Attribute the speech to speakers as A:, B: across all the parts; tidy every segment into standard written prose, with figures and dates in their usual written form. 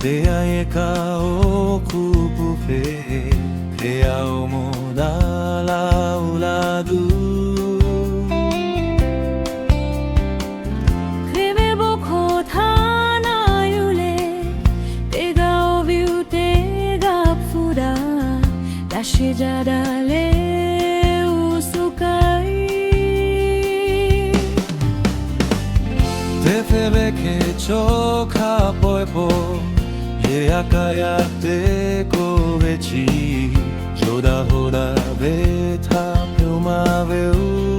A: Crea e kao kupupe Crea o modala uladu
B: Kreve boko thana yule Tega o viu tega pfuda Dashi jadale usukai
A: Te febe ke choka poepo Yeakaya te kovechi Joda hoda beta peuma veu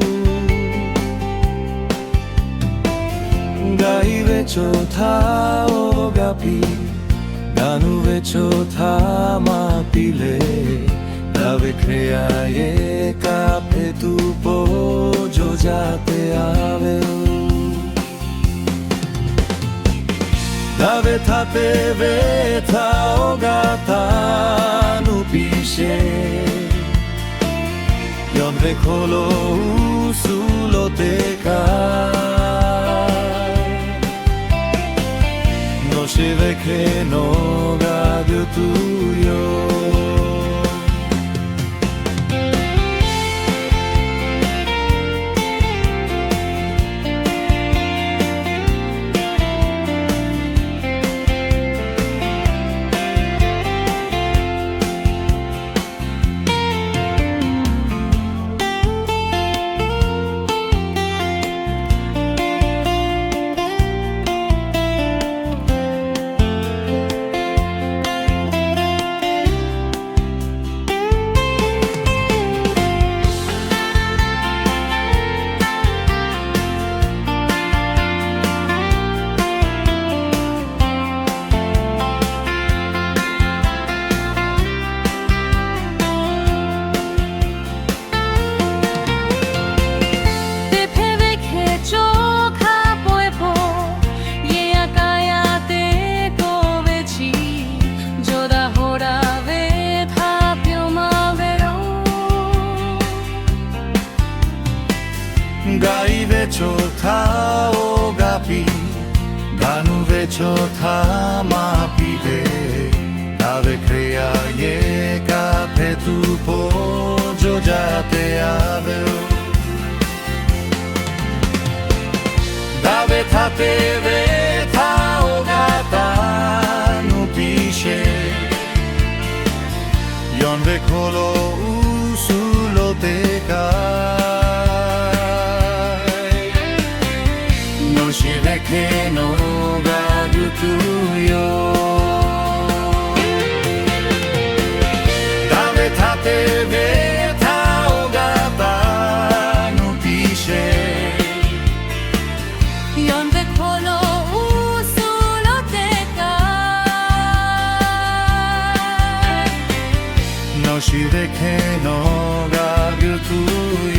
A: Gai vecho ta ogapi Ganu vecho ta mapile Dave crea e cape tu pojo ja te aveu Dave tate veta ogata nu pisce Yon vecolo usulo te cai No se ve che no gadio tuyo Gai vecho ta ogapi Ganu vecho ta mapide Dave crea ye cape tu pojo ja te aveu Dave tate veta ogata nu pisce Yon vecolo usulo te cai Si ve che no gadio tuyo Dave tate veta ogata nu pisce
B: Yon vecolo usulo te cai
A: No si ve che no gadio tuyo